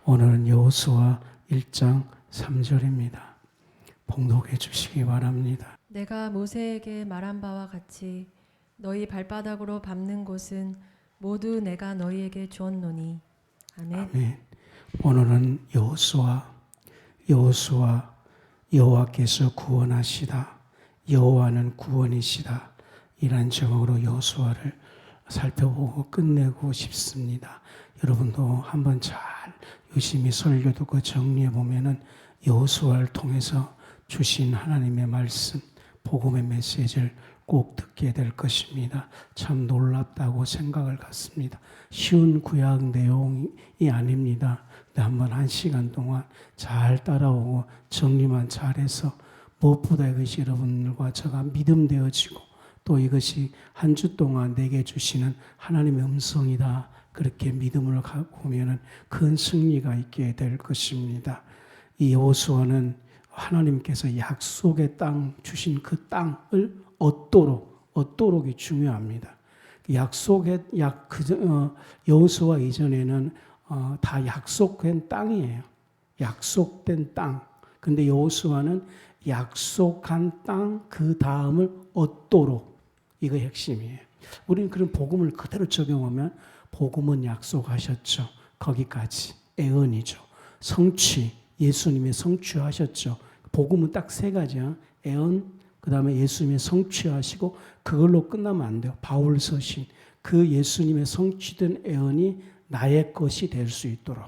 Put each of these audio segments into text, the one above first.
오늘은 여호수아 1장 3절입니다. 봉독해 주시기 바랍니다. 내가 모세에게 말한 바와 같이 너희 발바닥으로 밟는 곳은 모두 내가 너희에게 주었노니. 아멘. 아멘. 오늘은 여호수아 여호와께서 구원하시다. 여호와는 구원이시다. 이란 제목으로 여호수아를 살펴보고 끝내고 싶습니다. 여러분도 한번 잘 유심히 설교 듣고 정리해 보면은 여호수아를 통해서 주신 하나님의 말씀, 복음의 메시지를 꼭 듣게 될 것입니다. 참 놀랍다고 생각을 갖습니다. 쉬운 구약 내용이 아닙니다. 근데 한번 1시간 동안 잘 따라오고 정리만 잘해서 무엇보다 이것이 여러분들과 제가 믿음되어지고 또 이것이 한 주 동안 내게 주시는 하나님의 음성이다. 그렇게 믿음을 갖고 오면 큰 승리가 있게 될 것입니다. 이 여호수아는 하나님께서 약속의 땅 주신 그 땅을 얻도록이 중요합니다. 여호수아 이전에는 다 약속된 땅이에요. 약속된 땅. 근데 여호수아는 약속한 땅 그 다음을 얻도록, 이거 핵심이에요. 우리는 그런 복음을 그대로 적용하면 복음은 약속하셨죠. 거기까지 애언이죠. 성취, 예수님의 성취하셨죠. 복음은 딱 3가지야. 애언, 그 다음에 예수님의 성취하시고 그걸로 끝나면 안 돼요. 바울 서신, 그 예수님의 성취된 애언이 나의 것이 될 수 있도록.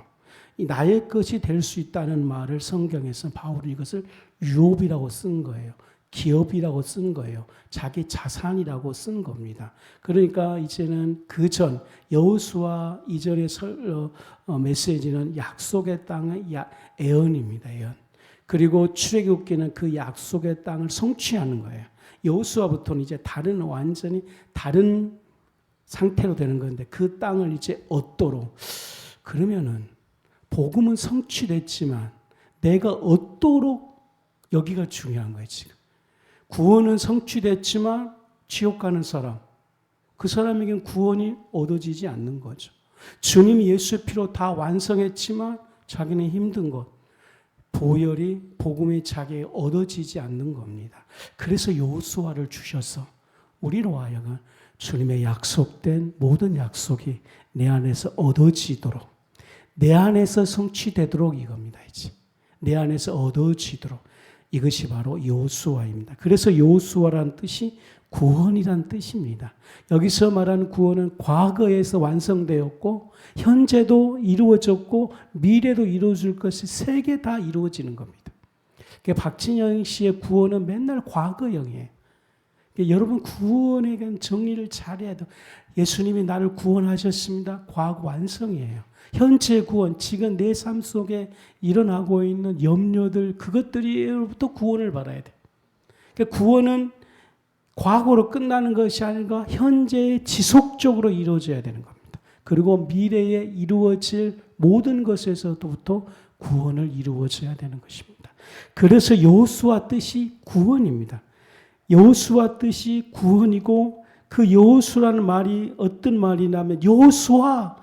이 나의 것이 될 수 있다는 말을 성경에서 바울은 이것을 유업이라고 쓴 거예요. 기업이라고 쓴 거예요. 자기 자산이라고 쓴 겁니다. 그러니까 이제는 그전 여호수아 이전의 메시지는 약속의 땅의 애언입니다. 애언. 그리고 출애굽기는 그 약속의 땅을 성취하는 거예요. 여호수아부터는 이제 완전히 다른 상태로 되는 건데 그 땅을 이제 얻도록. 그러면은 복음은 성취됐지만 내가 얻도록 여기가 중요한 거예요. 지금 구원은 성취됐지만 지옥 가는 사람, 그 사람에겐 구원이 얻어지지 않는 거죠. 주님이 예수의 피로 다 완성했지만 자기는 힘든 것, 보혈이 복음의 자기에 얻어지지 않는 겁니다. 그래서 여호수아를 주셔서 우리로 하여금 주님의 약속된 모든 약속이 내 안에서 얻어지도록, 내 안에서 성취되도록 이겁니다. 이제 내 안에서 얻어지도록. 이것이 바로 여호수아입니다. 그래서 여호수아라는 뜻이 구원이란 뜻입니다. 여기서 말하는 구원은 과거에서 완성되었고 현재도 이루어졌고 미래도 이루어질 것이 3개 다 이루어지는 겁니다. 그러니까 박진영 씨의 구원은 맨날 과거형이에요. 그러니까 여러분 구원에 대한 정리를 잘해야 돼요. 예수님이 나를 구원하셨습니다. 과거 완성이에요. 현재 구원, 지금 내 삶 속에 일어나고 있는 염려들, 그것들로부터 구원을 받아야 돼요. 그러니까 구원은 과거로 끝나는 것이 아니라 현재에 지속적으로 이루어져야 되는 겁니다. 그리고 미래에 이루어질 모든 것에서부터 구원을 이루어져야 되는 것입니다. 그래서 여호수아 뜻이 구원입니다. 여호수아 뜻이 구원이고 그 여호수라는 말이 어떤 말이냐면 여호수아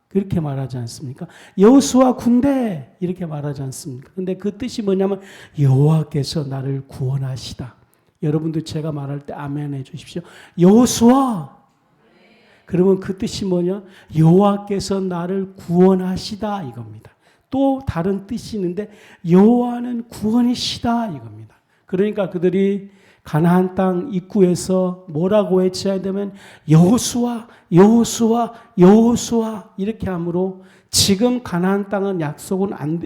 그렇게 말하지 않습니까? 여호수아 군대 이렇게 말하지 않습니까? 근데 그 뜻이 뭐냐면 여호와께서 나를 구원하시다. 여러분들 제가 말할 때 아멘 해 주십시오. 여호수아. 그러면 그 뜻이 뭐냐? 여호와께서 나를 구원하시다 이겁니다. 또 다른 뜻이 있는데 여호와는 구원이시다 이겁니다. 그러니까 그들이 가나안 땅 입구에서 뭐라고 외쳐야 되면 여호수아 이렇게 함으로 지금 가나안 땅은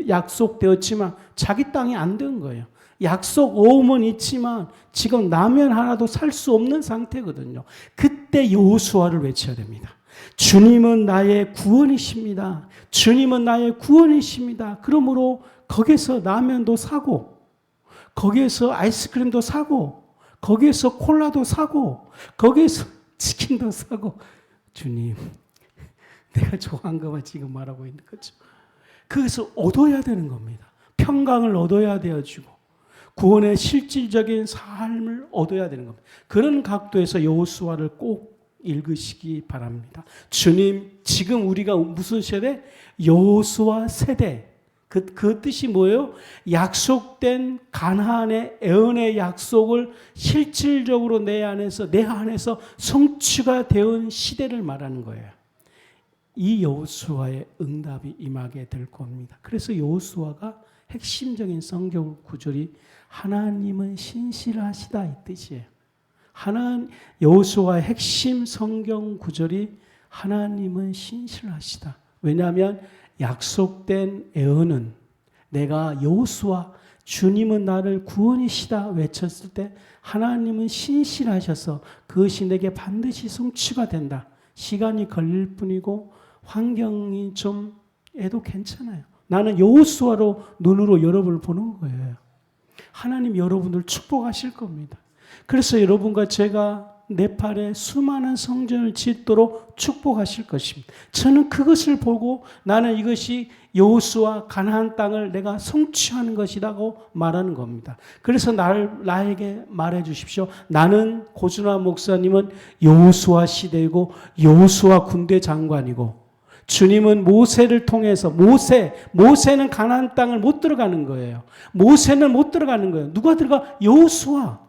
약속되었지만 자기 땅이 안 된 거예요. 약속 오음은 있지만 지금 라면 하나도 살 수 없는 상태거든요. 그때 여호수아를 외쳐야 됩니다. 주님은 나의 구원이십니다. 주님은 나의 구원이십니다. 그러므로 거기서 라면도 사고 거기에서 아이스크림도 사고 거기에서 콜라도 사고 거기에서 치킨도 사고 주님 내가 좋아한 것만 지금 말하고 있는 거죠. 그것을 얻어야 되는 겁니다. 평강을 얻어야 되어지고 구원의 실질적인 삶을 얻어야 되는 겁니다. 그런 각도에서 여호수아를 꼭 읽으시기 바랍니다. 주님, 지금 우리가 무슨 세대? 여호수아 세대. 그 뜻이 뭐예요? 약속된 가나안의 애언의 약속을 실질적으로 내 안에서 성취가 되온 시대를 말하는 거예요. 이 여호수아의 응답이 임하게 될 겁니다. 그래서 여호수아가 핵심적인 성경 구절이 하나님은 신실하시다 이 뜻이에요. 여호수아의 핵심 성경 구절이 하나님은 신실하시다. 왜냐하면 약속된 애언은 내가 여호수아 주님은 나를 구원이시다 외쳤을 때 하나님은 신실하셔서 그것이 내게 반드시 성취가 된다. 시간이 걸릴 뿐이고 환경이 좀 해도 괜찮아요. 나는 여호수아로 눈으로 여러분을 보는 거예요. 하나님 여러분을 축복하실 겁니다. 그래서 여러분과 제가 네팔에 수많은 성전을 짓도록 축복하실 것입니다. 저는 그것을 보고 나는 이것이 여호수아 가나안 땅을 내가 성취하는 것이라고 말하는 겁니다. 그래서 나에게 말해 주십시오. 나는 고준하 목사님은 여호수아 시대이고 여호수아 군대 장관이고 주님은 모세를 통해서 모세는 가나안 땅을 못 들어가는 거예요. 모세는 못 들어가는 거예요. 누가 들어가? 여호수아.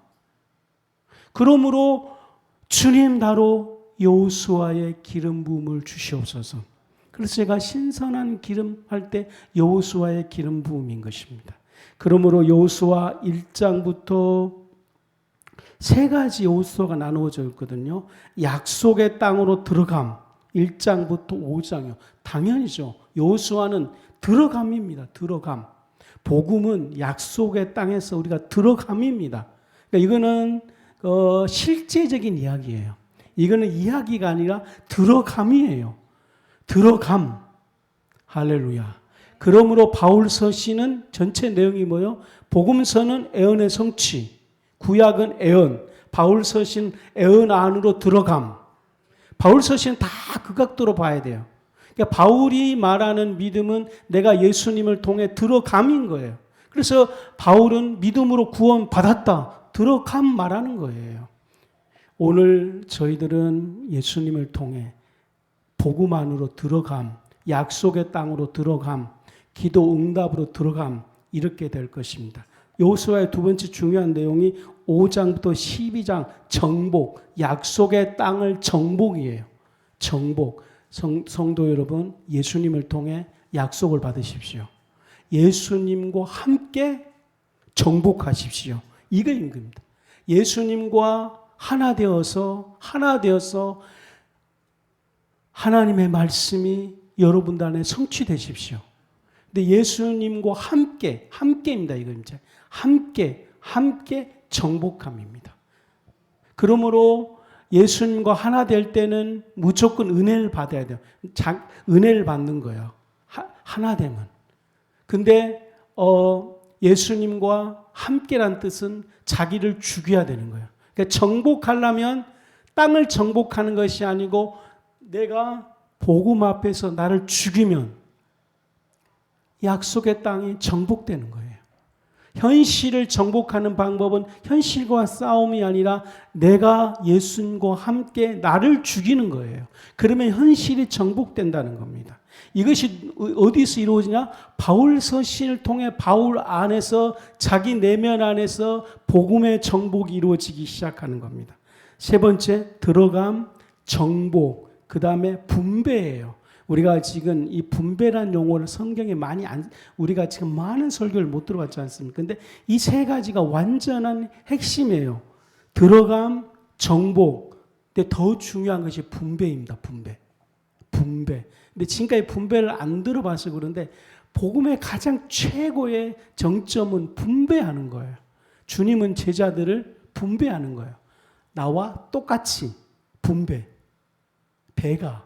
그러므로 주님 나로 여호수아의 기름 부음을 주시옵소서. 그래서 제가 신선한 기름 할 때 여호수아의 기름 부음인 것입니다. 그러므로 여호수아 1장부터 세 가지 여호수아가 나누어져 있거든요. 약속의 땅으로 들어감 1장부터 5장이요. 당연히죠. 여호수아는 들어감입니다. 들어감. 복음은 약속의 땅에서 우리가 들어감입니다. 그러니까 이거는 실제적인 이야기예요. 이거는 이야기가 아니라 들어감이에요. 들어감. 할렐루야. 그러므로 바울 서신은 전체 내용이 뭐예요? 복음서는 애언의 성취, 구약은 애언, 바울 서신 애언 안으로 들어감. 바울 서신은 다 그 각도로 봐야 돼요. 그러니까 바울이 말하는 믿음은 내가 예수님을 통해 들어감인 거예요. 그래서 바울은 믿음으로 구원 받았다. 들어감 말하는 거예요. 오늘 저희들은 예수님을 통해 복음 안으로 들어감, 약속의 땅으로 들어감, 기도 응답으로 들어감 이렇게 될 것입니다. 여호수아의 두 번째 중요한 내용이 5장부터 12장 정복, 약속의 땅을 정복이에요. 정복. 성도 여러분, 예수님을 통해 약속을 받으십시오. 예수님과 함께 정복하십시오. 이거인 겁니다. 예수님과 하나 되어서 하나님의 말씀이 여러분들 안에 성취되십시오. 근데 예수님과 함께입니다. 이거 이제 함께 정복함입니다. 그러므로 예수님과 하나 될 때는 무조건 은혜를 받아야 돼요. 은혜를 받는 거예요. 하나 되면. 근데 예수님과 함께란 뜻은 자기를 죽여야 되는 거예요. 그러니까 정복하려면 땅을 정복하는 것이 아니고 내가 복음 앞에서 나를 죽이면 약속의 땅이 정복되는 거예요. 현실을 정복하는 방법은 현실과 싸움이 아니라 내가 예수님과 함께 나를 죽이는 거예요. 그러면 현실이 정복된다는 겁니다. 이것이 어디서 이루어지냐? 바울 서신을 통해 바울 안에서 자기 내면 안에서 복음의 정복이 이루어지기 시작하는 겁니다. 세 번째, 들어감, 정복, 그 다음에 분배예요. 우리가 지금 이 분배란 용어를 성경에 우리가 지금 많은 설교를 못 들어봤지 않습니까? 근데 이 세 가지가 완전한 핵심이에요. 들어감, 정복. 근데 더 중요한 것이 분배입니다. 분배. 근데 지금까지 분배를 안 들어봐서 그런데 복음의 가장 최고의 정점은 분배하는 거예요. 주님은 제자들을 분배하는 거예요. 나와 똑같이 분배. 배가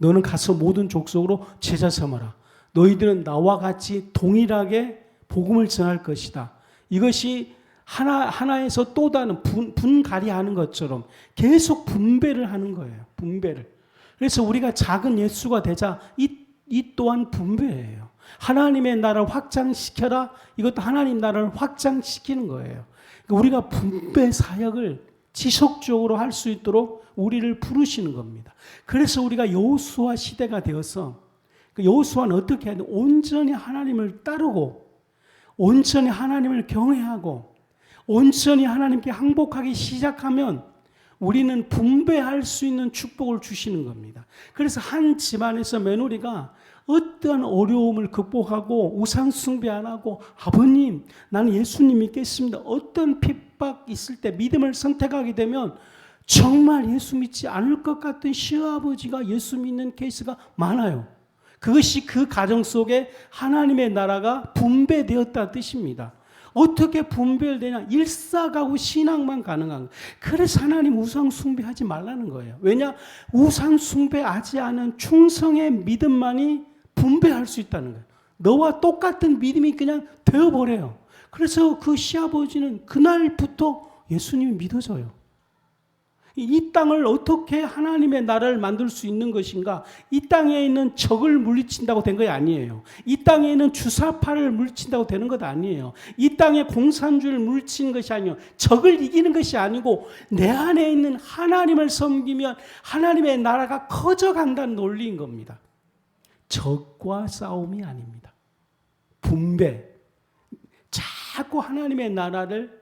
너는 가서 모든 족속으로 제자 삼아라. 너희들은 나와 같이 동일하게 복음을 전할 것이다. 이것이 하나에서 또 다른 분갈이하는 것처럼 계속 분배를 하는 거예요. 분배를. 그래서 우리가 작은 예수가 되자 이 또한 분배예요. 하나님의 나라를 확장시켜라. 이것도 하나님 나라를 확장시키는 거예요. 그러니까 우리가 분배 사역을 지속적으로 할 수 있도록 우리를 부르시는 겁니다. 그래서 우리가 여호수아 시대가 되어서 그 여호수아는 어떻게 해야 돼? 온전히 하나님을 따르고 온전히 하나님을 경외하고 온전히 하나님께 항복하기 시작하면 우리는 분배할 수 있는 축복을 주시는 겁니다. 그래서 한 집안에서 며느리가 어떠한 어려움을 극복하고 우상 숭배 안 하고 아버님 나는 예수님 믿겠습니다. 어떤 핍박 있을 때 믿음을 선택하게 되면 정말 예수 믿지 않을 것 같은 시아버지가 예수 믿는 케이스가 많아요. 그것이 그 가정 속에 하나님의 나라가 분배되었다는 뜻입니다. 어떻게 분별되냐? 일사가고 신앙만 가능한 거예요. 그래서 하나님 우상 숭배하지 말라는 거예요. 왜냐? 우상 숭배하지 않은 충성의 믿음만이 분배할 수 있다는 거예요. 너와 똑같은 믿음이 그냥 되어버려요. 그래서 그 시아버지는 그날부터 예수님이 믿어져요. 이 땅을 어떻게 하나님의 나라를 만들 수 있는 것인가? 이 땅에 있는 적을 물리친다고 된 거 아니에요. 이 땅에 있는 주사파를 물리친다고 되는 것 아니에요. 이 땅에 공산주의를 물리치는 것이 아니에요. 적을 이기는 것이 아니고 내 안에 있는 하나님을 섬기면 하나님의 나라가 커져간다는 논리인 겁니다. 적과 싸움이 아닙니다. 분배. 자꾸 하나님의 나라를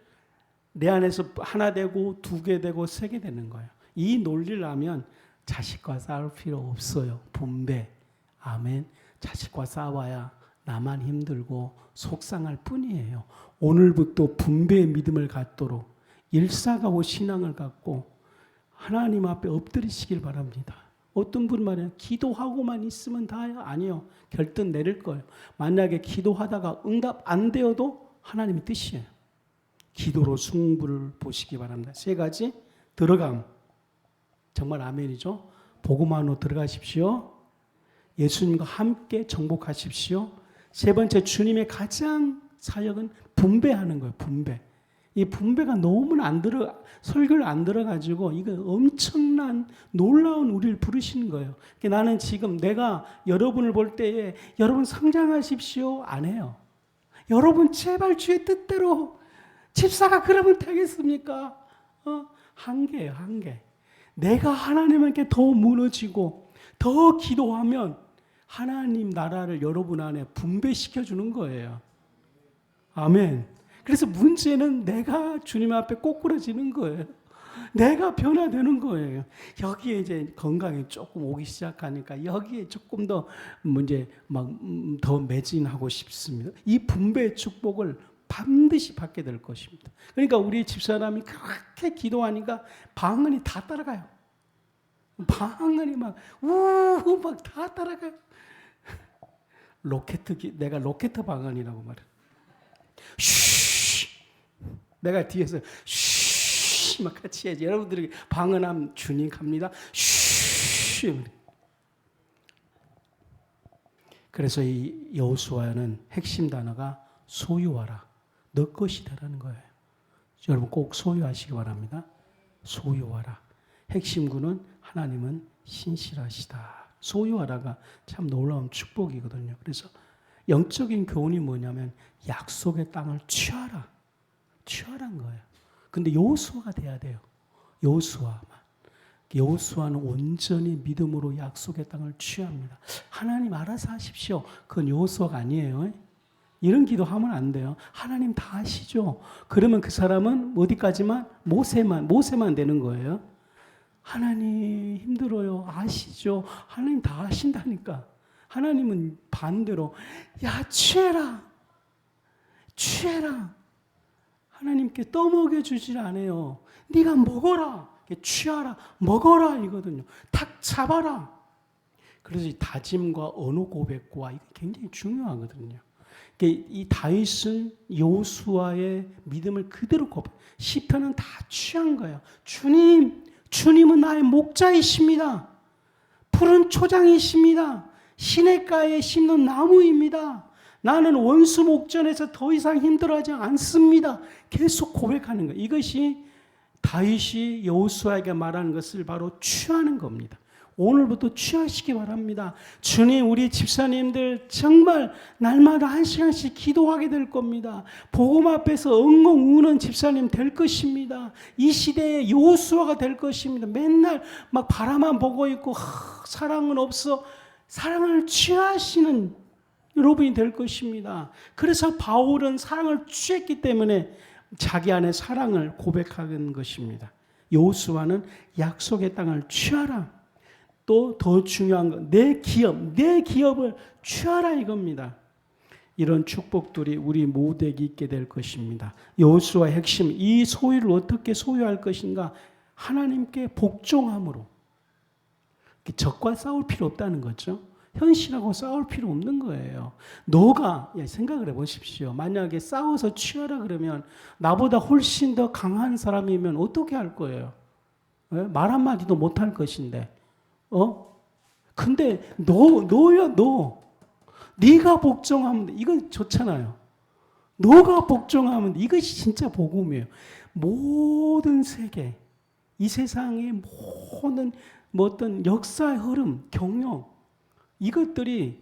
내 안에서 하나 되고 두 개 되고 세 개 되는 거예요. 이 논리를 하면 자식과 싸울 필요 없어요. 분배. 아멘. 자식과 싸워야 나만 힘들고 속상할 뿐이에요. 오늘부터 분배의 믿음을 갖도록 일사가고 신앙을 갖고 하나님 앞에 엎드리시길 바랍니다. 어떤 분 말해요. 기도하고만 있으면 다야? 아니요. 결단 내릴 거예요. 만약에 기도하다가 응답 안 되어도 하나님의 뜻이에요. 기도로 승부를 보시기 바랍니다. 세 가지 들어감. 정말 아멘이죠. 복음 안으로 들어가십시오. 예수님과 함께 정복하십시오. 세 번째 주님의 가장 사역은 분배하는 거예요. 분배. 이 분배가 너무 설교를 안 들어가지고 이거 엄청난 놀라운 우리를 부르시는 거예요. 나는 지금 내가 여러분을 볼 때에 여러분 성장하십시오 안 해요. 여러분 제발 주의 뜻대로 집사가 그러면 되겠습니까? 한계예요, 한계. 내가 하나님께 더 무너지고 더 기도하면 하나님 나라를 여러분 안에 분배시켜 주는 거예요. 아멘. 그래서 문제는 내가 주님 앞에 꼬꾸라지는 거예요. 내가 변화되는 거예요. 여기에 이제 건강이 조금 오기 시작하니까 여기에 조금 더 문제 더 매진하고 싶습니다. 이 분배의 축복을 반드시 받게 될 것입니다. 그러니까 우리 집사람이 그렇게 기도하니까 방언이 다 따라가요. 방언이 막 다 따라가요. 내가 로켓 방언이라고 말해. 쉬. 내가 뒤에서 쉬 막 같이 해야지. 여러분들이 방언하면 주님 갑니다. 쉬. 그래서 이 여호수아는 핵심 단어가 소유하라. 너 것이다라는 거예요. 여러분 꼭 소유하시기 바랍니다. 소유하라. 핵심구는 하나님은 신실하시다. 소유하라가 참 놀라운 축복이거든요. 그래서 영적인 교훈이 뭐냐면 약속의 땅을 취하라. 취하란 거예요. 근데 여호수아가 돼야 돼요. 여호수아만. 여호수아는 온전히 믿음으로 약속의 땅을 취합니다. 하나님 알아서 하십시오. 그건 여호수아가 아니에요. 이런 기도하면 안 돼요. 하나님 다 아시죠. 그러면 그 사람은 어디까지만? 모세만 되는 거예요. 하나님 힘들어요. 아시죠. 하나님 다 아신다니까. 하나님은 반대로 야 취해라. 취해라. 하나님께 떠먹여 주질 않아요. 네가 먹어라. 취하라. 먹어라 이거든요. 탁 잡아라. 그래서 이 다짐과 언어 고백과 이게 굉장히 중요하거든요. 이 다윗은 여호수아의 믿음을 그대로 고백. 시편은 다 취한 거예요. 주님은 나의 목자이십니다. 푸른 초장이십니다. 시냇가에 심는 나무입니다. 나는 원수 목전에서 더 이상 힘들어하지 않습니다. 계속 고백하는 거예요. 이것이 다윗이 여호수아에게 말하는 것을 바로 취하는 겁니다. 오늘부터 취하시기 바랍니다. 주님, 우리 집사님들 정말 날마다 1시간씩 기도하게 될 겁니다. 복음 앞에서 엉엉 우는 집사님 될 것입니다. 이 시대의 여호수아가 될 것입니다. 맨날 막 바라만 보고 있고 사랑은 없어. 사랑을 취하시는 여러분이 될 것입니다. 그래서 바울은 사랑을 취했기 때문에 자기 안에 사랑을 고백하는 것입니다. 여호수아는 약속의 땅을 취하라. 또 더 중요한 건 내 기업을 취하라 이겁니다. 이런 축복들이 우리 모두에게 있게 될 것입니다. 여호수아의 핵심, 이 소유를 어떻게 소유할 것인가? 하나님께 복종함으로. 적과 싸울 필요 없다는 거죠. 현실하고 싸울 필요 없는 거예요. 너가 생각을 해보십시오. 만약에 싸워서 취하라 그러면 나보다 훨씬 더 강한 사람이면 어떻게 할 거예요? 말 한마디도 못할 것인데. 근데 너야 너. 네가 복종하면 돼. 이건 좋잖아요. 너가 복종하면 돼. 이것이 진짜 복음이에요. 모든 세계, 이 세상의 모든 어떤 역사의 흐름, 경영, 이것들이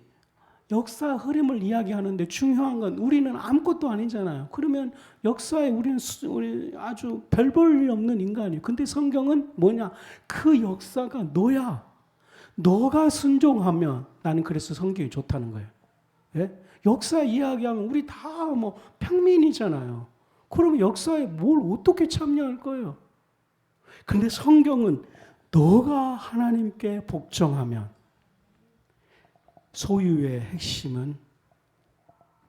역사 흐름을 이야기하는데 중요한 건 우리는 아무것도 아니잖아요. 그러면 역사에 우리 아주 별 볼 일 없는 인간이에요. 근데 성경은 뭐냐? 그 역사가 너야. 너가 순종하면, 나는 그래서 성경이 좋다는 거예요. 예? 역사 이야기하면 우리 다 뭐 평민이잖아요. 그러면 역사에 뭘 어떻게 참여할 거예요? 근데 성경은 너가 하나님께 복종하면, 소유의 핵심은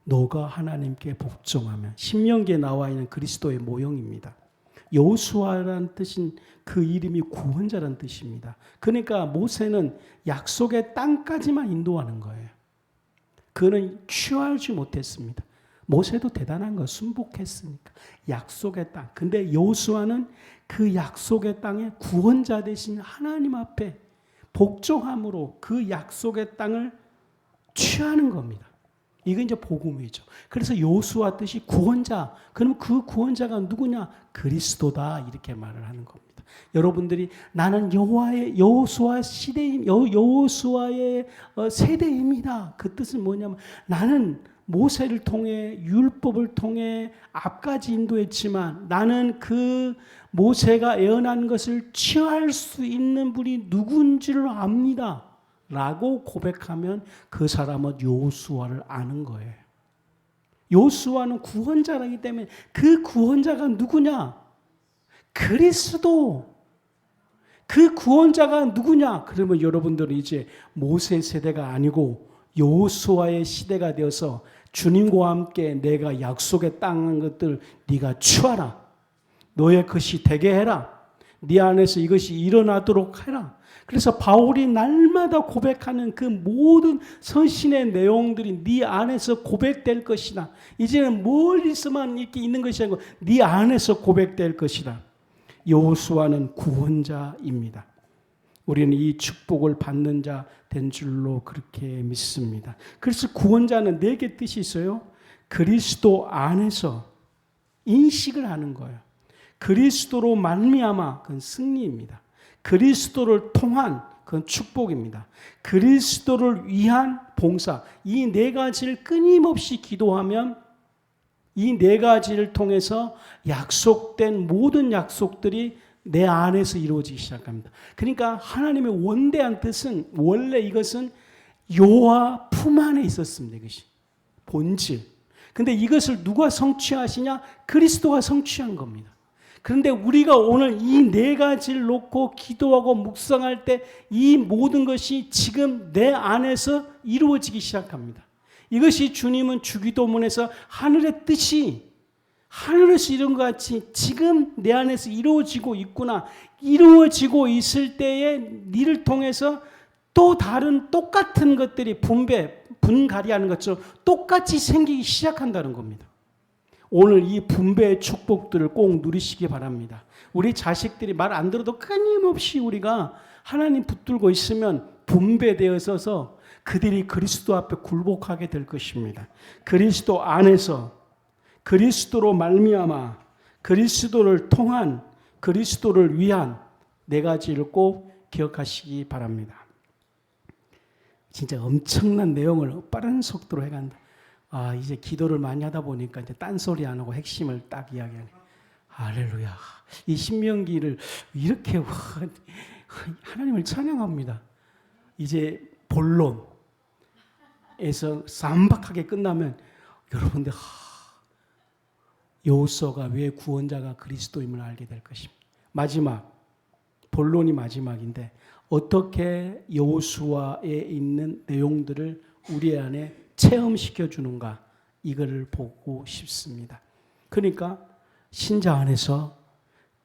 너가 하나님께 복종하면, 신명기에 나와 있는 그리스도의 모형입니다. 여호수아라는 뜻은 그 이름이 구원자라는 뜻입니다. 그러니까 모세는 약속의 땅까지만 인도하는 거예요. 그는 취하지 못했습니다. 모세도 대단한 거 순복했으니까 약속의 땅. 근데 여호수아는 그 약속의 땅의 구원자 되신 하나님 앞에 복종함으로 그 약속의 땅을 취하는 겁니다. 이게 이제 복음이죠. 그래서 여호수아 뜻이 구원자. 그럼 그 구원자가 누구냐? 그리스도다. 이렇게 말을 하는 겁니다. 여러분들이 나는 여호수아의 세대입니다. 그 뜻은 뭐냐면 나는 모세를 통해 율법을 통해 앞까지 인도했지만 나는 그 모세가 예언한 것을 취할 수 있는 분이 누군지를 압니다. 라고 고백하면 그 사람은 여호수아를 아는 거예요. 여호수아는 구원자라기 때문에 그 구원자가 누구냐? 그리스도. 그 구원자가 누구냐? 그러면 여러분들은 이제 모세 세대가 아니고 여호수아의 시대가 되어서 주님과 함께 내가 약속의 땅한 것들 네가 취하라. 너의 것이 되게 해라. 네 안에서 이것이 일어나도록 해라. 그래서 바울이 날마다 고백하는 그 모든 서신의 내용들이 네 안에서 고백될 것이다. 이제는 멀리서만 이렇게 있는 것이 아니고 네 안에서 고백될 것이다. 여호수아는 구원자입니다. 우리는 이 축복을 받는 자 된 줄로 그렇게 믿습니다. 그래서 구원자는 4개 뜻이 있어요. 그리스도 안에서 인식을 하는 거예요. 그리스도로 말미암아 그건 승리입니다. 그리스도를 통한 그건 축복입니다. 그리스도를 위한 봉사. 이 4가지를 끊임없이 기도하면 이 4가지를 통해서 약속된 모든 약속들이 내 안에서 이루어지기 시작합니다. 그러니까 하나님의 원대한 뜻은 원래 이것은 요와 품 안에 있었습니다. 이것이 본질. 근데 이것을 누가 성취하시냐? 그리스도가 성취한 겁니다. 그런데 우리가 오늘 이 4가지를 놓고 기도하고 묵상할 때 이 모든 것이 지금 내 안에서 이루어지기 시작합니다. 이것이 주님은 주기도문에서 하늘의 뜻이 하늘에서 이룬 것 같이 지금 내 안에서 이루어지고 있구나. 이루어지고 있을 때에 니를 통해서 또 다른 똑같은 것들이 분갈이하는 것처럼 똑같이 생기기 시작한다는 겁니다. 오늘 이 분배의 축복들을 꼭 누리시기 바랍니다. 우리 자식들이 말 안 들어도 끊임없이 우리가 하나님 붙들고 있으면 분배되어서 그들이 그리스도 앞에 굴복하게 될 것입니다. 그리스도 안에서 그리스도로 말미암아 그리스도를 통한 그리스도를 위한 4가지를 꼭 기억하시기 바랍니다. 진짜 엄청난 내용을 빠른 속도로 해간다. 이제 기도를 많이 하다 보니까 이제 딴소리 안 하고 핵심을 딱 이야기하네. 할렐루야. 이 신명기를 이렇게 하나님을 찬양합니다. 이제 본론에서 쌈박하게 끝나면 여러분들 여호수아가 왜 구원자가 그리스도임을 알게 될 것입니다. 마지막 본론이 마지막인데 어떻게 여호수아에 있는 내용들을 우리 안에 체험시켜 주는가 이거를 보고 싶습니다. 그러니까 신자 안에서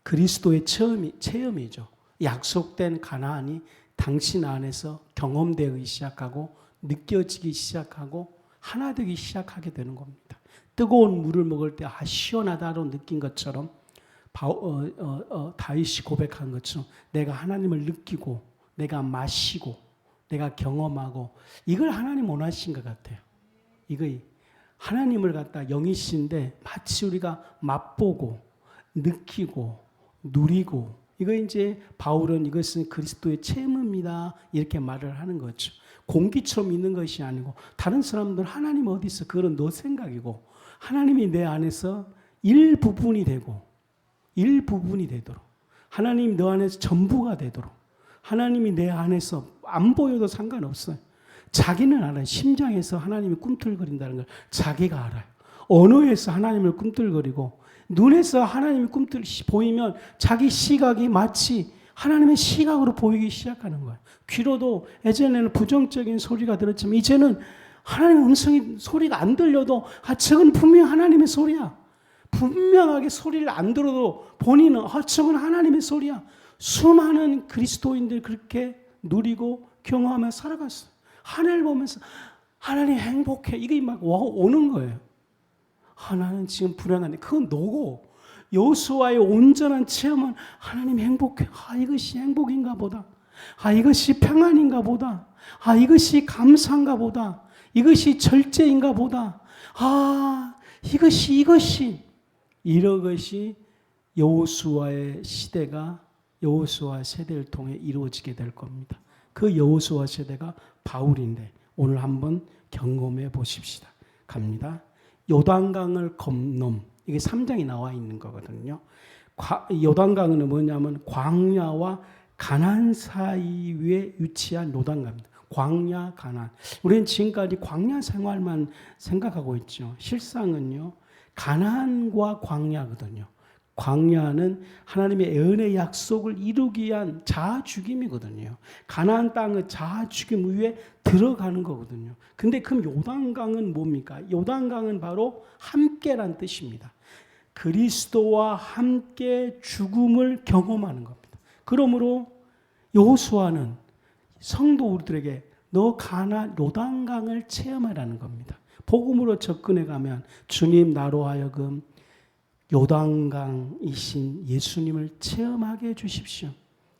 그리스도의 체험이죠. 약속된 가나안이 당신 안에서 경험되기 시작하고 느껴지기 시작하고 하나 되기 시작하게 되는 겁니다. 뜨거운 물을 먹을 때 시원하다로 느낀 것처럼 다윗이 고백한 것처럼 내가 하나님을 느끼고 내가 마시고 내가 경험하고 이걸 하나님 원하신 것 같아요. 이거 하나님을 갖다 영이신데 마치 우리가 맛보고 느끼고 누리고 이거 이제 바울은 이것은 그리스도의 체험입니다 이렇게 말을 하는 거죠. 공기처럼 있는 것이 아니고 다른 사람들 하나님 어디 있어? 그건 너 생각이고 하나님이 내 안에서 일부분이 되고 일부분이 되도록 하나님 너 안에서 전부가 되도록 하나님이 내 안에서 안 보여도 상관없어요. 자기는 알아요. 심장에서 하나님이 꿈틀거린다는 걸 자기가 알아요. 언어에서 하나님을 꿈틀거리고 눈에서 하나님이 보이면 자기 시각이 마치 하나님의 시각으로 보이기 시작하는 거예요. 귀로도 예전에는 부정적인 소리가 들었지만 이제는 하나님의 음성이 소리가 안 들려도 저건 분명 하나님의 소리야. 분명하게 소리를 안 들어도 본인은 저건 하나님의 소리야. 수많은 그리스도인들 그렇게 누리고 경험하며 살아갔어요. 하늘 보면서 하나님 행복해. 이게 막 오는 거예요. 나는 지금 불안한데 그건 너고 여호수아의 온전한 체험은 하나님 행복해. 이것이 행복인가 보다. 이것이 평안인가 보다. 이것이 감사인가 보다. 이것이 절제인가 보다. 이것이 이런 것이 여호수아의 시대가 여호수아 세대를 통해 이루어지게 될 겁니다. 그 여호수아 세대가 바울인데 오늘 한번 경험해 보십시다. 갑니다. 요단강을 건넌 이게 3장이 나와 있는 거거든요. 요단강은 뭐냐면 광야와 가나안 사이에 위치한 요단강입니다. 광야, 가나안. 우리는 지금까지 광야 생활만 생각하고 있죠. 실상은요. 가나안과 광야거든요. 광야는 하나님의 은혜의 약속을 이루기 위한 자아 죽임이거든요. 가나안 땅의 자아 죽임 위에 들어가는 거거든요. 근데 그럼 요단강은 뭡니까? 요단강은 바로 함께란 뜻입니다. 그리스도와 함께 죽음을 경험하는 겁니다. 그러므로 여호수아는 성도 우리들에게 너 요단강을 체험하라는 겁니다. 복음으로 접근해 가면 주님 나로 하여금 요단강이신 예수님을 체험하게 해주십시오.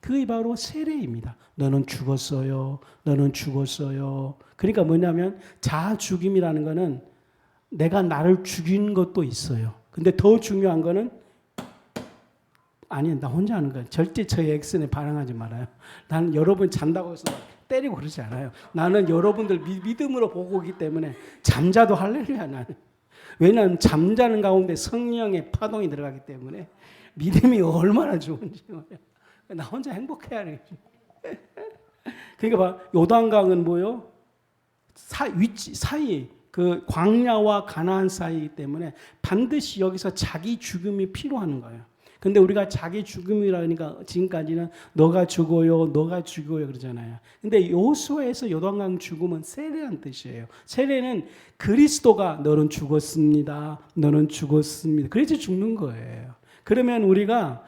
그게 바로 세례입니다. 너는 죽었어요. 너는 죽었어요. 그러니까 뭐냐면 자아 죽임이라는 거는 내가 나를 죽인 것도 있어요. 근데 더 중요한 거는 나 혼자 하는 거예요. 절대 저희 액션에 반항하지 말아요. 나는 여러분 잔다고 해서 때리고 그러지 않아요. 나는 여러분들 믿음으로 보고 있기 때문에 잠자도 할렐루야 나는. 왜냐하면 잠자는 가운데 성령의 파동이 들어가기 때문에 믿음이 얼마나 좋은지 나 혼자 행복해야 돼. 그러니까 요단강은 뭐요? 사이 그 광야와 가나안 사이이기 때문에 반드시 여기서 자기 죽음이 필요한 거예요. 근데 우리가 자기 죽음이라니까 지금까지는 너가 죽어요, 너가 죽어요 그러잖아요. 근데 여호수아에서 요단강 죽음은 세례란 뜻이에요. 세례는 그리스도가 너는 죽었습니다. 너는 죽었습니다. 그래서 죽는 거예요. 그러면 우리가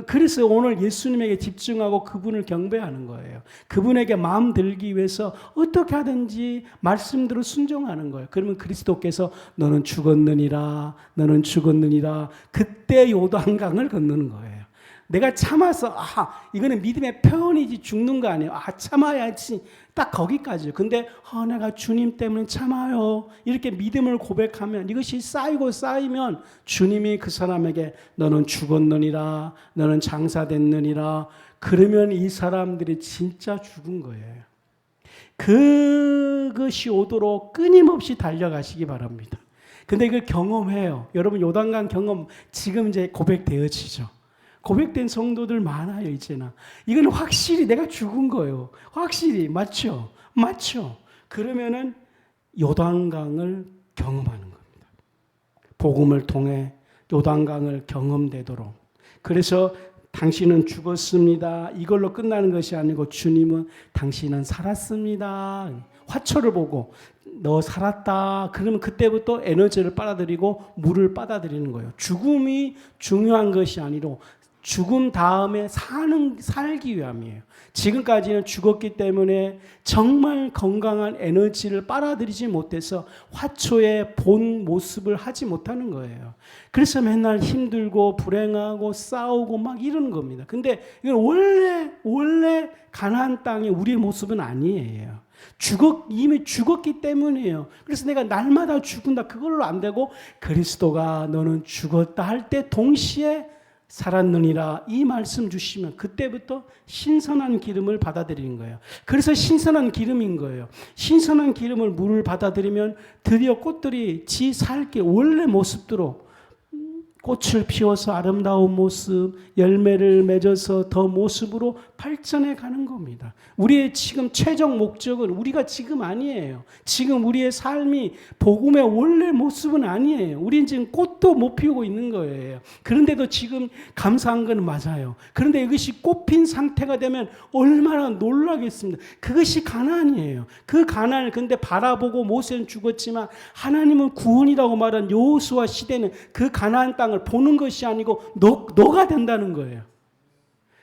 그래서 오늘 예수님에게 집중하고 그분을 경배하는 거예요. 그분에게 마음 들기 위해서 어떻게 하든지 말씀대로 순종하는 거예요. 그러면 그리스도께서 너는 죽었느니라, 너는 죽었느니라. 그때 요단강을 건너는 거예요. 내가 참아서 이거는 믿음의 표현이지 죽는 거 아니에요. 참아야지. 딱 거기까지요. 근데 내가 주님 때문에 참아요. 이렇게 믿음을 고백하면 이것이 쌓이고 쌓이면 주님이 그 사람에게 너는 죽었느니라, 너는 장사됐느니라. 그러면 이 사람들이 진짜 죽은 거예요. 그것이 오도록 끊임없이 달려가시기 바랍니다. 근데 이걸 경험해요. 여러분 요단강 경험 지금 이제 고백되어지죠. 고백된 성도들 많아요, 이제는. 이건 확실히 내가 죽은 거예요. 확실히. 맞죠? 맞죠? 그러면은 요단강을 경험하는 겁니다. 복음을 통해 요단강을 경험되도록. 그래서 당신은 죽었습니다. 이걸로 끝나는 것이 아니고 주님은 당신은 살았습니다. 화초를 보고 너 살았다. 그러면 그때부터 에너지를 빨아들이고 물을 빨아들이는 거예요. 죽음이 중요한 것이 아니로 죽음 다음에 살기 위함이에요. 지금까지는 죽었기 때문에 정말 건강한 에너지를 빨아들이지 못해서 화초의 본 모습을 하지 못하는 거예요. 그래서 맨날 힘들고 불행하고 싸우고 막 이러는 겁니다. 근데 이건 원래 가나안 땅의 우리의 모습은 아니에요. 이미 죽었기 때문이에요. 그래서 내가 날마다 죽는다. 그걸로 안 되고 그리스도가 너는 죽었다 할 때 동시에 살았느니라 이 말씀 주시면 그때부터 신선한 기름을 받아들이는 거예요. 그래서 신선한 기름인 거예요. 신선한 기름을 물을 받아들이면 드디어 꽃들이 지 살길 원래 모습대로 꽃을 피워서 아름다운 모습, 열매를 맺어서 더 모습으로 발전해 가는 겁니다. 우리의 지금 최종 목적은 우리가 지금 아니에요. 지금 우리의 삶이 복음의 원래 모습은 아니에요. 우리는 지금 꽃도 못 피우고 있는 거예요. 그런데도 지금 감사한 건 맞아요. 그런데 이것이 꽃핀 상태가 되면 얼마나 놀라겠습니다. 그것이 가나안이에요. 그 가나안을 근데 바라보고 모세는 죽었지만 하나님은 구원이라고 말한 여호수아 시대는 그 가나안 땅을 보는 것이 아니고 너가 된다는 거예요.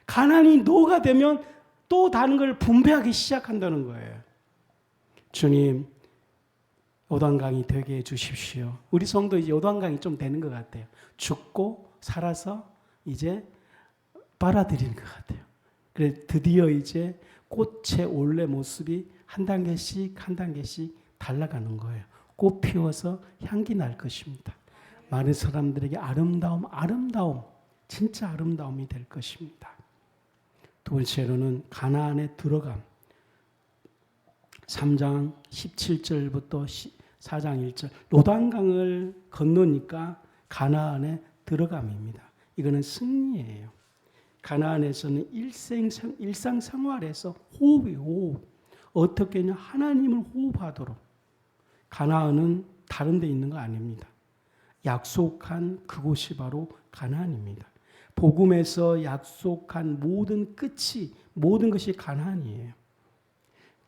가나안이 너가 되면 또 다른 걸 분배하기 시작한다는 거예요. 주님, 요단강이 되게 해주십시오. 우리 성도 이제 요단강이 좀 되는 것 같아요. 죽고 살아서 이제 빨아들이는 것 같아요. 그래 드디어 이제 꽃의 원래 모습이 한 단계씩 달라가는 거예요. 꽃 피워서 향기 날 것입니다. 많은 사람들에게 아름다움, 진짜 아름다움이 될 것입니다. 두 번째로는 가나안에 들어감. 3장 17절부터 4장 1절. 요단강을 건너니까 가나안에 들어감입니다. 이거는 승리예요. 가나안에서는 일상생활에서 호흡. 어떻게 하냐? 하나님을 호흡하도록. 가나안은 다른 데 있는 거 아닙니다. 약속한 그곳이 바로 가나안입니다. 복음에서 약속한 모든 끝이 모든 것이 가나안이에요.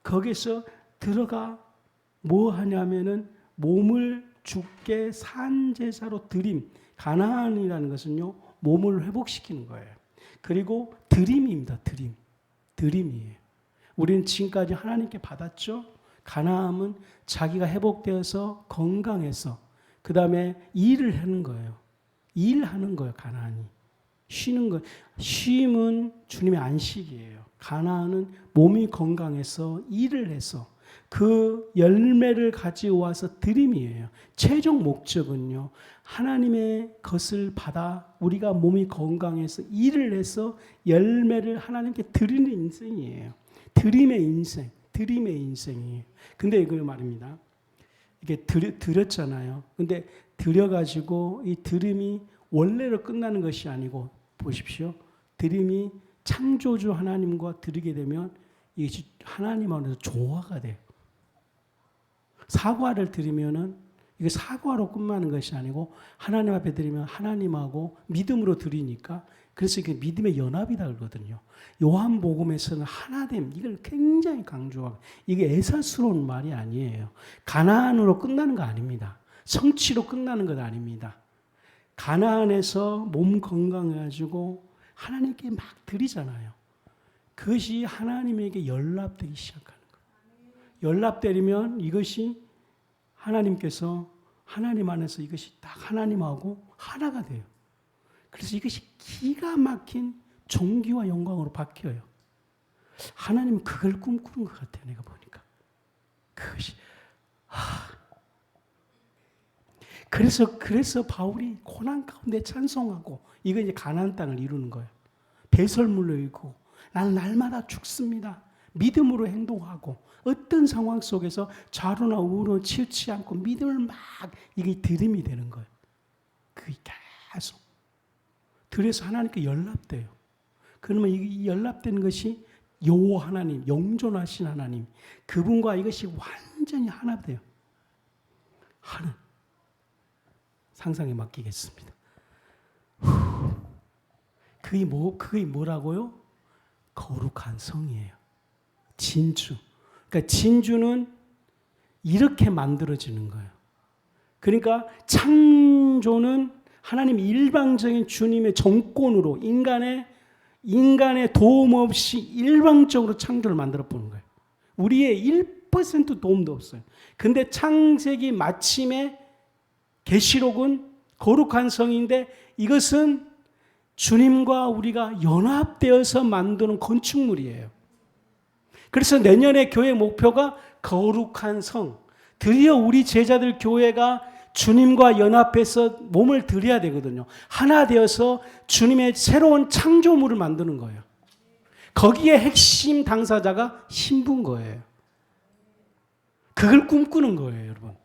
거기서 들어가 뭐 하냐면은 몸을 죽게 산 제사로 드림. 가나안이라는 것은요 몸을 회복시키는 거예요. 그리고 드림입니다. 드림이에요. 우리는 지금까지 하나님께 받았죠. 가나안은 자기가 회복되어서 건강해서 그 다음에 일을 하는 거예요. 일하는 거예요. 가나안이. 쉬는 거예요. 쉼은 주님의 안식이에요. 가나안은 몸이 건강해서 일을 해서 그 열매를 가져와서 드림이에요. 최종 목적은요. 하나님의 것을 받아 우리가 몸이 건강해서 일을 해서 열매를 하나님께 드리는 인생이에요. 드림의 인생이에요. 근데 이거 말입니다. 이게 드렸잖아요. 근데 드려가지고 이 드림이 원래로 끝나는 것이 아니고 보십시오. 드림이 창조주 하나님과 드리게 되면 이것이 하나님 안에서 조화가 돼요. 사과를 드리면은 이게 사과로 끝나는 것이 아니고 하나님 앞에 드리면 하나님하고 믿음으로 드리니까 그래서 이게 믿음의 연합이다 그러거든요. 요한복음에서는 하나됨 이걸 굉장히 강조하고 이게 애사스러운 말이 아니에요. 가나안으로 끝나는 거 아닙니다. 성취로 끝나는 것 아닙니다. 가나안에서 몸 건강해가지고 하나님께 막 드리잖아요. 그것이 하나님에게 연락되기 시작하는 거예요. 연락되면 이것이 하나님께서 하나님 안에서 이것이 딱 하나님하고 하나가 돼요. 그래서 이것이 기가 막힌 존귀와 영광으로 바뀌어요. 하나님은 그걸 꿈꾸는 것 같아요. 내가 보니까. 그것이 그래서 바울이 고난 가운데 찬송하고 이거 이제 가나안 땅을 이루는 거예요. 배설물로 이고 나는 날마다 죽습니다. 믿음으로 행동하고 어떤 상황 속에서 좌로나 우로 치우치 않고 믿음을 막 이게 들음이 되는 거예요. 그게 계속. 그래서 하나님께 연락돼요. 그러면 이 연락된 것이 여호와 하나님, 영존하신 하나님, 그분과 이것이 완전히 하나 돼요. 하나. 상상에 맡기겠습니다. 그게 뭐라고요? 거룩한 성이에요. 진주. 그러니까 진주는 이렇게 만들어지는 거예요. 그러니까 창조는 하나님 일방적인 주님의 정권으로 인간의 도움 없이 일방적으로 창조를 만들어 보는 거예요. 우리의 1% 도움도 없어요. 근데 창세기 마침에 계시록은 거룩한 성인데 이것은 주님과 우리가 연합되어서 만드는 건축물이에요. 그래서 내년에 교회 목표가 거룩한 성. 드디어 우리 제자들 교회가 주님과 연합해서 몸을 드려야 되거든요. 하나 되어서 주님의 새로운 창조물을 만드는 거예요. 거기에 핵심 당사자가 신부인 거예요. 그걸 꿈꾸는 거예요, 여러분.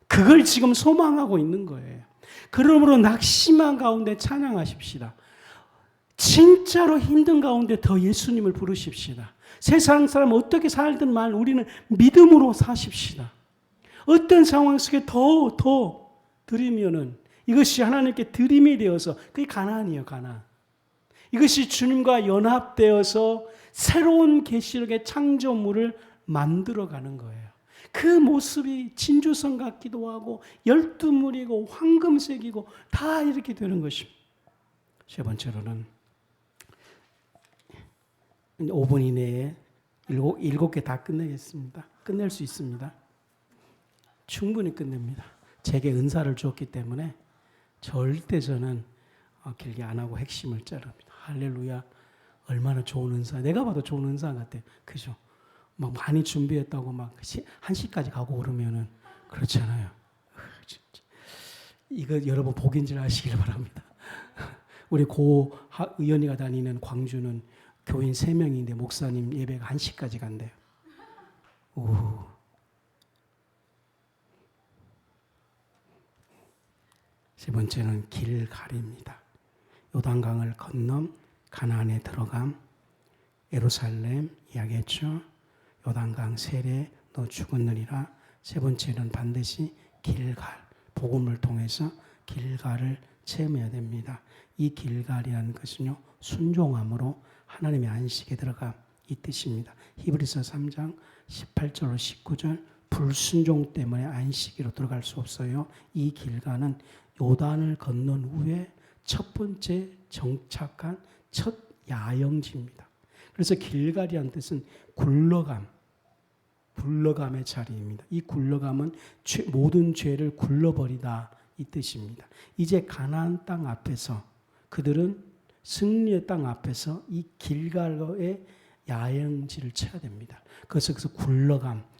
그걸 지금 소망하고 있는 거예요. 그러므로 낙심한 가운데 찬양하십시다. 진짜로 힘든 가운데 더 예수님을 부르십시다. 세상 사람 어떻게 살든 말 우리는 믿음으로 사십시다. 어떤 상황 속에 더 드리면은 이것이 하나님께 드림이 되어서 그게 가나안이에요, 가나안. 이것이 주님과 연합되어서 새로운 계시록의 창조물을 만들어가는 거예요. 그 모습이 진주성 같기도 하고 12물이고 황금색이고 다 이렇게 되는 것입니다. 세 번째로는 5분 이내에 7개 다 끝내겠습니다. 끝낼 수 있습니다. 충분히 끝냅니다. 제게 은사를 주었기 때문에 절대 저는 길게 안 하고 핵심을 자릅니다. 할렐루야. 얼마나 좋은 은사. 내가 봐도 좋은 은사 같아요. 그죠? 막 많이 준비했다고 막 1시까지 가고 그러면은 그렇잖아요. 진짜. 이거 여러분 복인줄 아시길 바랍니다. 우리 고 의원이가 다니는 광주는 교인 3명인데 목사님 예배가 1시까지 간대요. 오. 세 번째는 길갈입니다. 요단강을 건넘 가나안에 들어감, 예루살렘 이야기했죠. 요단강 세례 너 죽었느니라. 세 번째는 반드시 길갈, 복음을 통해서 길갈을 체험해야 됩니다. 이 길갈이라는 것은요, 순종함으로 하나님의 안식에 들어가 이 뜻입니다. 히브리서 3장 18절로 19절 불순종 때문에 안식으로 들어갈 수 없어요. 이 길갈은 요단을 건넌 후에 첫 번째 정착한 첫 야영지입니다. 그래서 길갈이라는 뜻은 굴러감의 자리입니다. 이 굴러감은 모든 죄를 굴러버리다 이 뜻입니다. 이제 가나안 땅 앞에서 그들은 승리의 땅 앞에서 이 길갈의 야영지를 쳐야 됩니다. 그래서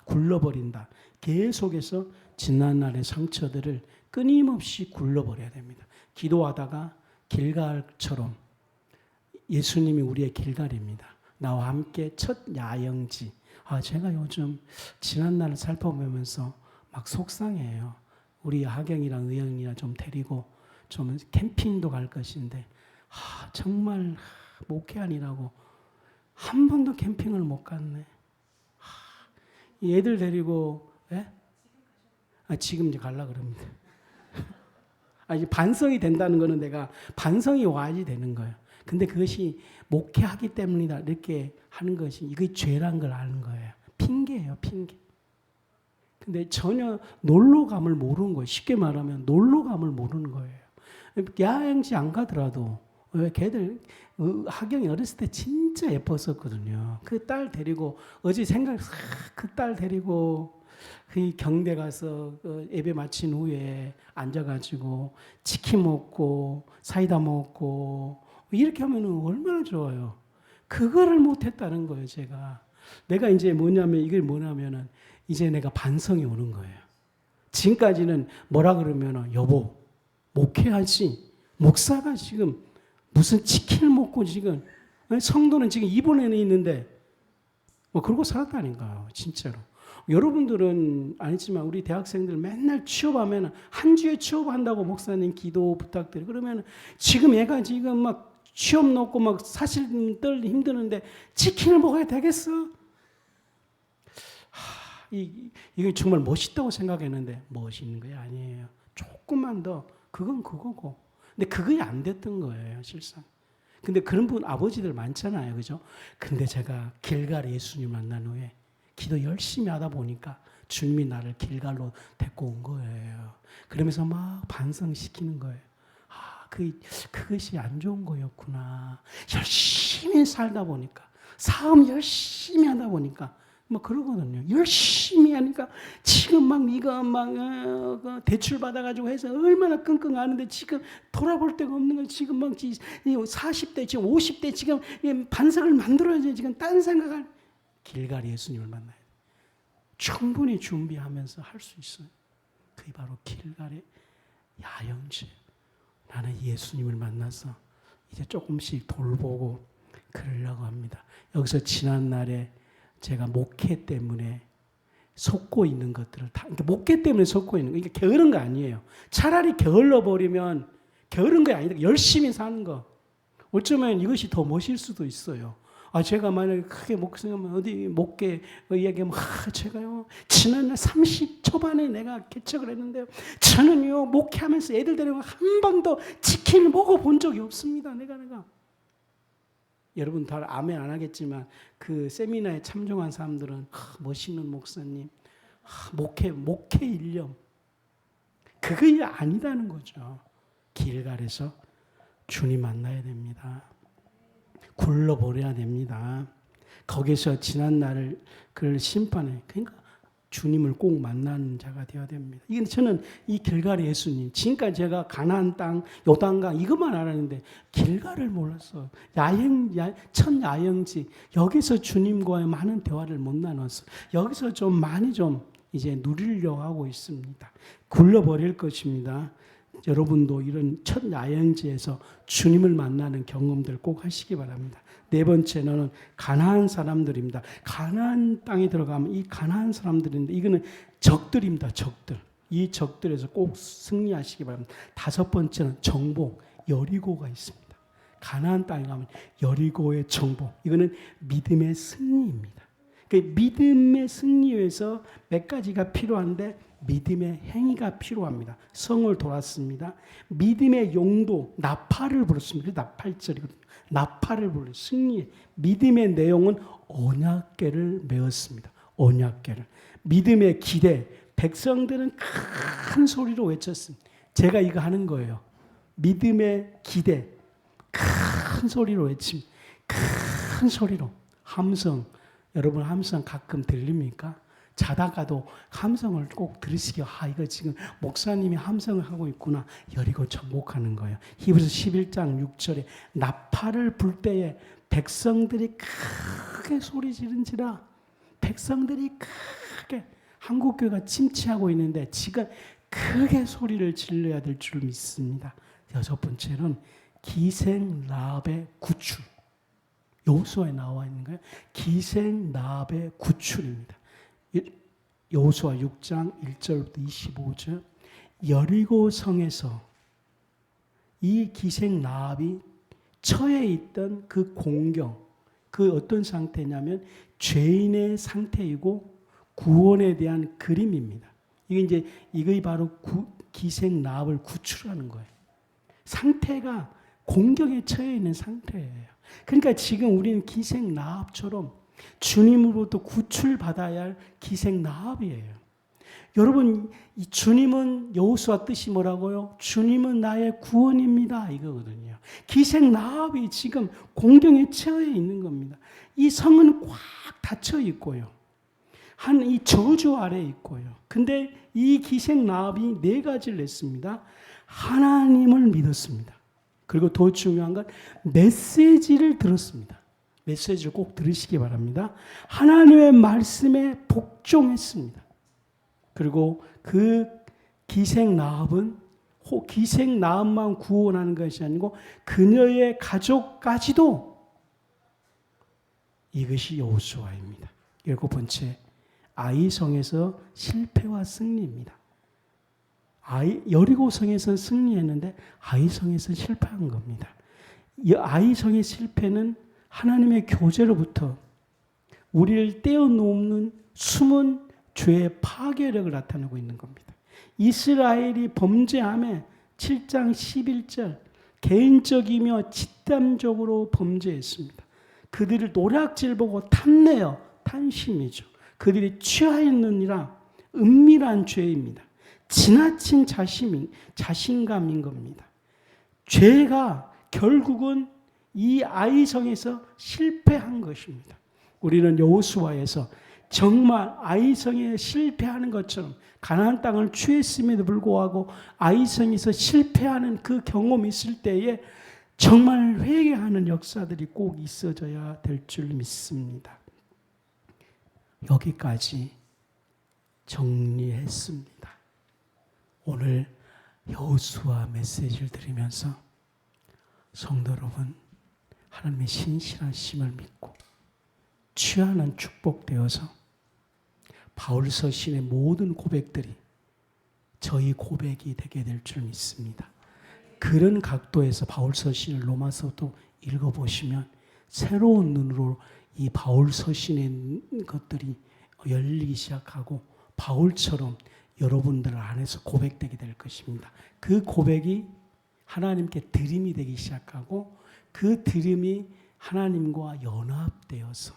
굴러버린다. 계속해서 지난날의 상처들을 끊임없이 굴러버려야 됩니다. 기도하다가 길갈처럼 예수님이 우리의 길갈입니다. 나와 함께 첫 야영지. 제가 요즘 지난날을 살펴보면서 막 속상해요. 우리 하경이랑 의영이랑 좀 데리고 좀 캠핑도 갈 것인데 정말 목회하느라고 한 번도 캠핑을 못 갔네. 얘들 데리고 지금 이제 가려고 그럽니다. 이제 반성이 된다는 거는 내가 반성이 와야지 되는 거예요. 근데 그것이 목회하기 때문이다 이렇게 하는 것이 이게 죄란 걸 아는 거예요. 핑계예요, 핑계. 근데 전혀 놀러감을 모르는 거예요. 쉽게 말하면 놀러감을 모르는 거예요. 야영지 안 가더라도 걔들 하경이 어렸을 때 진짜 예뻤었거든요. 그 딸 데리고 어제 그 딸 데리고 그 경대 가서 예배 마친 후에 앉아가지고 치킨 먹고 사이다 먹고 이렇게 하면 얼마나 좋아요. 그거를 못했다는 거예요, 제가. 내가 이제 이게 뭐냐면은, 이제 내가 반성이 오는 거예요. 지금까지는 뭐라 그러면은, 여보, 목회하지. 목사가 지금 무슨 치킨을 먹고 지금, 성도는 지금 입원해 있는데, 뭐 그러고 살았다니까요, 진짜로. 여러분들은 아니지만 우리 대학생들 맨날 취업하면 한 주에 취업한다고 목사님 기도 부탁드려. 그러면 지금 얘가 지금 막 취업 놓고 막 사실 힘드는데 치킨을 먹어야 되겠어? 이게 정말 멋있다고 생각했는데 멋있는 게 아니에요. 조금만 더 그건 그거고. 근데 그게 안 됐던 거예요, 실상. 근데 그런 분 아버지들 많잖아요, 그죠? 근데 제가 길갈 예수님 만난 후에 기도 열심히 하다 보니까 주님이 나를 길갈로 데리고 온 거예요. 그러면서 막 반성시키는 거예요. 그것이 안 좋은 거였구나. 열심히 살다 보니까, 사업 열심히 하다 보니까, 뭐 그러거든요. 열심히 하니까 지금 막 이거 막 대출 받아가지고 해서 얼마나 끙끙 앓는데 지금 돌아볼 데가 없는 거 지금 막 40대, 지금 50대 지금 반석을 만들어야지 지금 딴 생각을 길갈 예수님을 만나야 돼. 충분히 준비하면서 할 수 있어요. 그게 바로 길갈의 야영지. 나는 예수님을 만나서 이제 조금씩 돌보고 그러려고 합니다. 여기서 지난날에 제가 목회 때문에 속고 있는 것들을 다, 그러니까 목회 때문에 속고 있는 거, 그러니까 게으른 거 아니에요. 차라리 게을러 버리면 게으른 거 아니다. 열심히 사는 거. 어쩌면 이것이 더 멋일 수도 있어요. 제가 만약에 크게 목사님 어디 목회 이야기하면 제가요 지난날 30 초반에 내가 개척을 했는데요. 저는요 목회하면서 애들 데리고 한 번도 치킨을 먹어본 적이 없습니다. 내가. 여러분 다 아멘 안 하겠지만 그 세미나에 참정한 사람들은 멋있는 목사님, 목회 일념 그게 아니다는 거죠. 길갈에서 주님 만나야 됩니다. 굴러버려야 됩니다. 거기서 지난날을 그 심판해. 그러니까 주님을 꼭 만나는 자가 되어야 됩니다. 이게 저는 이 길갈의 예수님, 지금까지 제가 가나안 땅, 요단강 이것만 알았는데 길갈을 몰랐어. 첫 야영지 여기서 주님과의 많은 대화를 못 나눴어. 여기서 좀 많이 좀 이제 누리려고 하고 있습니다. 굴러버릴 것입니다. 여러분도 이런 첫 야영지에서 주님을 만나는 경험들 꼭 하시기 바랍니다. 네 번째는 가나안 사람들입니다. 가나안 땅에 들어가면 이 가나안 사람들인데 이거는 적들입니다. 적들. 이 적들에서 꼭 승리하시기 바랍니다. 다섯 번째는 정복, 여리고가 있습니다. 가나안 땅에 가면 여리고의 정복. 이거는 믿음의 승리입니다. 그 믿음의 승리 위해서 몇 가지가 필요한데 믿음의 행위가 필요합니다. 성을 돌았습니다. 믿음의 용도, 나팔을 불었습니다. 나팔절이거든요. 나팔을 불러 승리. 믿음의 내용은 언약궤를 메었습니다. 언약궤를. 믿음의 기대. 백성들은 큰 소리로 외쳤습니다. 제가 이거 하는 거예요. 믿음의 기대. 큰 소리로 외칩니다. 큰 소리로. 함성. 여러분 함성 가끔 들립니까? 자다가도 함성을 꼭 들으시기 이거 지금 목사님이 함성을 하고 있구나. 여리고 정복하는 거예요. 히브리서 11장 6절에 나팔을 불 때에 백성들이 크게 소리 지른지라. 백성들이 크게 한국교회가 침체하고 있는데 지금 크게 소리를 질러야 될 줄 믿습니다. 여섯 번째는 기생 라합의 구출. 여호수아에 나와 있는 거예요. 기생 라합의 구출입니다. 여호수아 6장 1절부터 25절 여리고 성에서 이 기생 라합이 처해 있던 그 공경, 그 어떤 상태냐면 죄인의 상태이고 구원에 대한 그림입니다. 이게 바로 기생 라합을 구출하는 거예요. 상태가 공경에 처해 있는 상태예요. 그러니까 지금 우리는 기생 라합처럼 주님으로부터 구출받아야 할 기생 라합이에요. 여러분, 이 주님은 여호수아 뜻이 뭐라고요? 주님은 나의 구원입니다. 이거거든요. 기생 라합이 지금 공경에 처해 있는 겁니다. 이 성은 꽉 닫혀 있고요. 이 저주 아래 있고요. 근데 이 기생 라합이 네 가지를 했습니다. 하나님을 믿었습니다. 그리고 더 중요한 건 메시지를 들었습니다. 메시지를 꼭 들으시기 바랍니다. 하나님의 말씀에 복종했습니다. 그리고 그 기생 나합은 기생 나합만 구원하는 것이 아니고 그녀의 가족까지도 이것이 여호수아입니다. 7번째, 아이성에서 실패와 승리입니다. 여리고성에서 승리했는데 아이성에서 실패한 겁니다. 이 아이성의 실패는 하나님의 교제로부터 우리를 떼어놓는 숨은 죄의 파괴력을 나타내고 있는 겁니다. 이스라엘이 범죄함에 7장 11절 개인적이며 집단적으로 범죄했습니다. 그들을 노략질 보고 탐내어 탄심이죠. 그들이 취하였느니라 은밀한 죄입니다. 지나친 자신감인 겁니다. 죄가 결국은 이 아이성에서 실패한 것입니다. 우리는 여호수아에서 정말 아이성에 실패하는 것처럼 가나안 땅을 취했음에도 불구하고 아이성에서 실패하는 그 경험이 있을 때에 정말 회개하는 역사들이 꼭 있어져야 될 줄 믿습니다. 여기까지 정리했습니다. 오늘 여호수아 메시지를 들으면서 성도 여러분, 하나님의 신실하심을 믿고 취하는 축복되어서 바울 서신의 모든 고백들이 저희 고백이 되게 될 줄 믿습니다. 그런 각도에서 바울 서신을 로마서도 읽어보시면 새로운 눈으로 이 바울 서신의 것들이 열리기 시작하고 바울처럼 여러분들 안에서 고백되게 될 것입니다. 그 고백이 하나님께 드림이 되기 시작하고 그 드림이 하나님과 연합되어서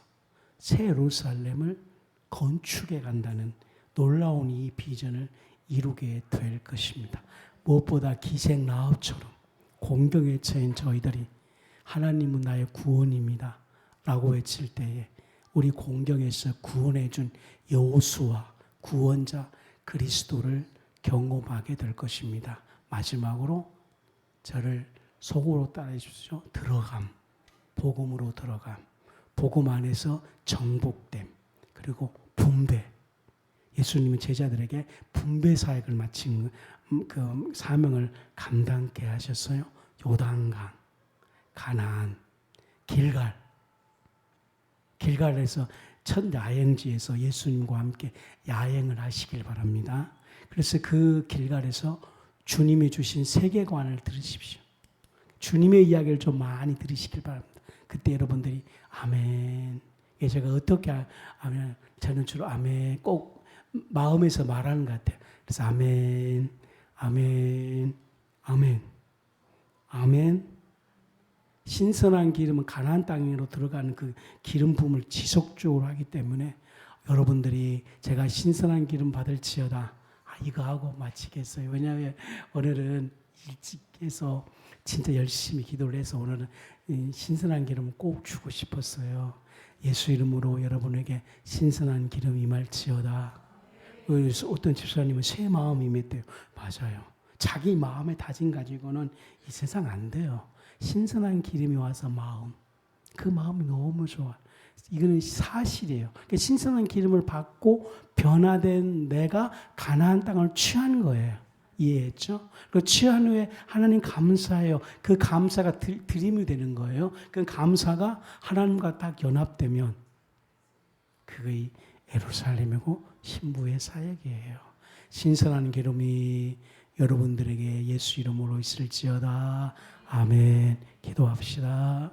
새 예루살렘을 건축해 간다는 놀라운 이 비전을 이루게 될 것입니다. 무엇보다 기생 라합처럼 공경에 처한 저희들이 하나님은 나의 구원입니다 라고 외칠 때에 우리 공경에서 구원해 준 여호수아 구원자 그리스도를 경험하게 될 것입니다. 마지막으로 저를 속으로 따라해 주십시오. 들어감, 복음으로 들어감, 복음 안에서 정복됨, 그리고 분배. 예수님은 제자들에게 분배 사역을 마친 그 사명을 감당케 하셨어요. 요단강, 가나안, 길갈에서 첫 야행지에서 예수님과 함께 야행을 하시길 바랍니다. 그래서 그 길갈에서 주님이 주신 세계관을 들으십시오. 주님의 이야기를 좀 많이 들으시길 바랍니다. 그때 여러분들이 아멘. 제가 어떻게 하면 저는 주로 아멘 꼭 마음에서 말하는 것 같아요. 그래서 아멘, 아멘, 아멘, 아멘. 신선한 기름은 가나안 땅으로 들어가는 그 기름 부음을 지속적으로 하기 때문에 여러분들이 제가 신선한 기름 받을지어다. 이거 하고 마치겠어요. 왜냐하면 오늘은 일찍 해서 진짜 열심히 기도를 해서 오늘은 신선한 기름을 꼭 주고 싶었어요. 예수 이름으로 여러분에게 신선한 기름 임할지어다. 어떤 집사님은 새 마음이 임했대요. 맞아요. 자기 마음의 다짐 가지고는 이 세상 안 돼요. 신선한 기름이 와서 그 마음이 너무 좋아. 이거는 사실이에요. 그러니까 신선한 기름을 받고 변화된 내가 가나안 땅을 취한 거예요. 이해했죠? 그 취한 후에 하나님 감사해요. 그 감사가 드림이 되는 거예요. 그 감사가 하나님과 딱 연합되면 그게 예루살렘이고 신부의 사역이에요. 신선한 기름이 여러분들에게 예수 이름으로 있을지어다. 아멘. 기도합시다.